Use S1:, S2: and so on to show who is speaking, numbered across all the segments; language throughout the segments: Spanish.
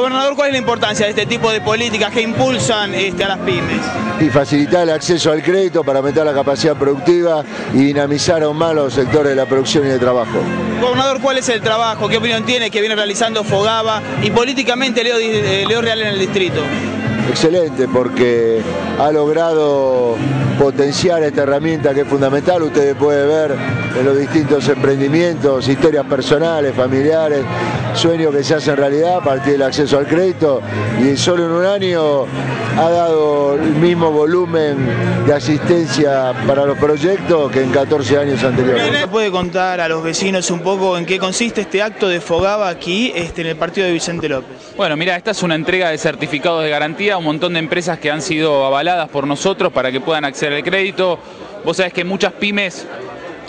S1: Gobernador, ¿cuál es la importancia de este tipo de políticas que impulsan a las pymes?
S2: Y facilitar el acceso al crédito para aumentar la capacidad productiva y dinamizar aún más los sectores de la producción y de trabajo.
S1: Gobernador, ¿cuál es el trabajo? ¿Qué opinión tiene que viene realizando Fogaba y políticamente Leo Real en el distrito?
S2: Excelente, porque ha logrado potenciar esta herramienta que es fundamental. Ustedes pueden ver en los distintos emprendimientos, historias personales, familiares, sueños que se hacen realidad a partir del acceso al crédito, y solo en un año ha dado el mismo volumen de asistencia para los proyectos que en 14 años anteriores.
S1: ¿Puede contar a los vecinos un poco en qué consiste este acto de Fogaba aquí en el partido de Vicente López?
S3: Bueno, mira, esta es una entrega de certificados de garantía a un montón de empresas que han sido avaladas por nosotros para que puedan acceder al crédito. Vos sabés que muchas pymes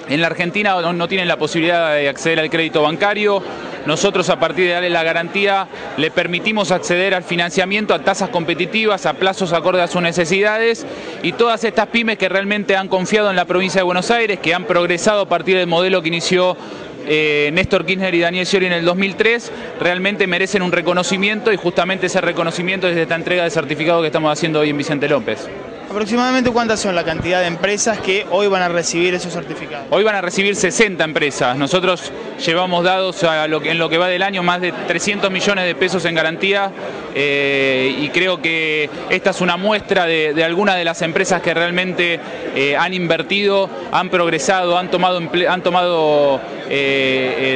S3: en la Argentina no tienen la posibilidad de acceder al crédito bancario. Nosotros, a partir de darle la garantía, le permitimos acceder al financiamiento a tasas competitivas, a plazos acordes a sus necesidades, y todas estas pymes que realmente han confiado en la provincia de Buenos Aires, que han progresado a partir del modelo que inició Néstor Kirchner y Daniel Scioli en el 2003, realmente merecen un reconocimiento, y justamente ese reconocimiento es de esta entrega de certificado que estamos haciendo hoy en Vicente López.
S1: ¿Aproximadamente cuántas son la cantidad de empresas que hoy van a recibir esos certificados?
S3: Hoy van a recibir 60 empresas. Nosotros llevamos dados en lo que va del año más de 300 millones de pesos en garantía, y creo que esta es una muestra de algunas de las empresas que realmente han invertido, han progresado, han tomado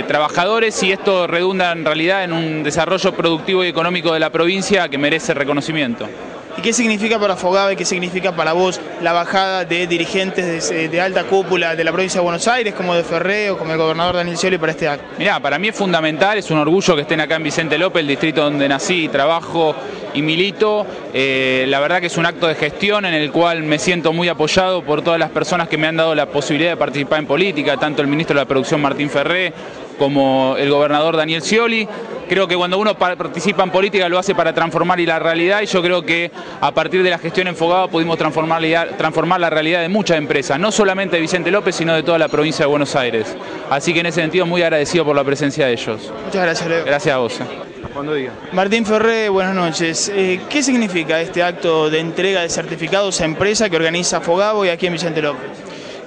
S3: trabajadores, y esto redunda en realidad en un desarrollo productivo y económico de la provincia que merece reconocimiento.
S1: ¿Y qué significa para Fogaba y qué significa para vos la bajada de dirigentes de alta cúpula de la provincia de Buenos Aires, como de Ferré o como el gobernador Daniel Scioli, para este acto?
S3: Mirá, para mí es fundamental, es un orgullo que estén acá en Vicente López, el distrito donde nací, trabajo y milito. La verdad que es un acto de gestión en el cual me siento muy apoyado por todas las personas que me han dado la posibilidad de participar en política, tanto el ministro de la Producción Martín Ferré como el gobernador Daniel Scioli. Creo que cuando uno participa en política lo hace para transformar la realidad, y yo creo que a partir de la gestión en Fogaba pudimos transformar la realidad de muchas empresas, no solamente de Vicente López, sino de toda la provincia de Buenos Aires. Así que en ese sentido muy agradecido por la presencia de ellos.
S1: Muchas gracias, Leo.
S3: Gracias a vos.
S1: Cuando diga. Martín Ferré, buenas noches. ¿Qué significa este acto de entrega de certificados a empresa que organiza Fogaba y aquí en Vicente López?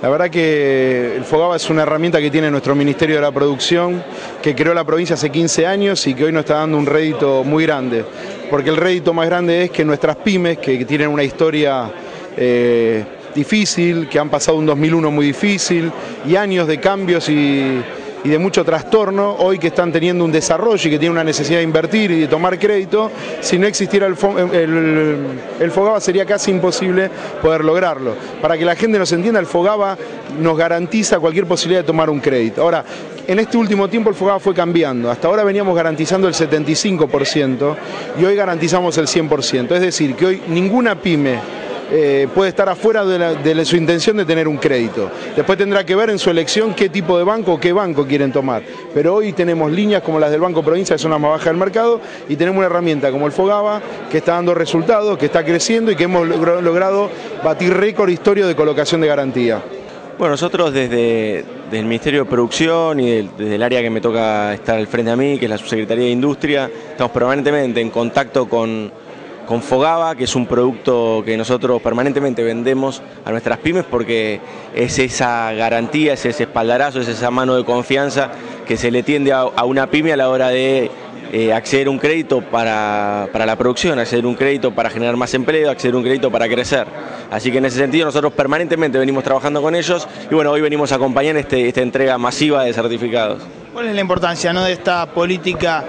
S4: La verdad que el Fogaba es una herramienta que tiene nuestro Ministerio de la Producción, que creó la provincia hace 15 años y que hoy nos está dando un rédito muy grande. Porque el rédito más grande es que nuestras pymes, que tienen una historia difícil, que han pasado un 2001 muy difícil y años de cambios y de mucho trastorno, hoy que están teniendo un desarrollo y que tienen una necesidad de invertir y de tomar crédito, si no existiera el Fogaba sería casi imposible poder lograrlo. Para que la gente nos entienda, el Fogaba nos garantiza cualquier posibilidad de tomar un crédito. Ahora, en este último tiempo el Fogaba fue cambiando. Hasta ahora veníamos garantizando el 75% y hoy garantizamos el 100%. Es decir, que hoy ninguna pyme puede estar afuera de su intención de tener un crédito. Después tendrá que ver en su elección qué tipo de banco o qué banco quieren tomar. Pero hoy tenemos líneas como las del Banco Provincia, que son las más bajas del mercado, y tenemos una herramienta como el Fogaba, que está dando resultados, que está creciendo y que hemos logrado batir récord histórico de colocación de garantía.
S5: Bueno, nosotros desde el Ministerio de Producción y desde el área que me toca estar al frente a mí, que es la Subsecretaría de Industria, estamos permanentemente en contacto con Fogaba, que es un producto que nosotros permanentemente vendemos a nuestras pymes, porque es esa garantía, es ese espaldarazo, es esa mano de confianza que se le tiende a una pyme a la hora de acceder a un crédito para la producción, acceder a un crédito para generar más empleo, acceder a un crédito para crecer. Así que en ese sentido nosotros permanentemente venimos trabajando con ellos, y bueno, hoy venimos a acompañar esta entrega masiva de certificados.
S1: ¿Cuál es la importancia, de esta política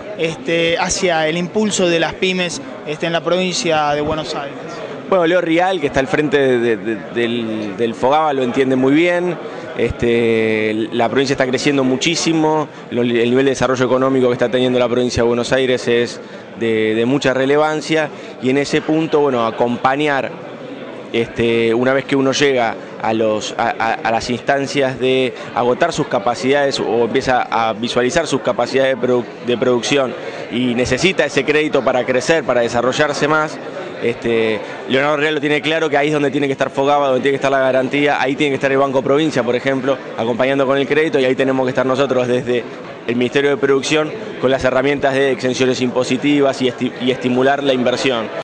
S1: hacia el impulso de las pymes en la provincia de Buenos Aires?
S5: Bueno, Leo Real, que está al frente del Fogaba, lo entiende muy bien. La provincia está creciendo muchísimo, el nivel de desarrollo económico que está teniendo la provincia de Buenos Aires es de mucha relevancia, y en ese punto, bueno, acompañar una vez que uno llega a las instancias de agotar sus capacidades o empieza a visualizar sus capacidades de producción y necesita ese crédito para crecer, para desarrollarse más, Leonardo Real lo tiene claro, que ahí es donde tiene que estar Fogaba, donde tiene que estar la garantía, ahí tiene que estar el Banco Provincia, por ejemplo, acompañando con el crédito, y ahí tenemos que estar nosotros desde el Ministerio de Producción con las herramientas de exenciones impositivas y estimular la inversión.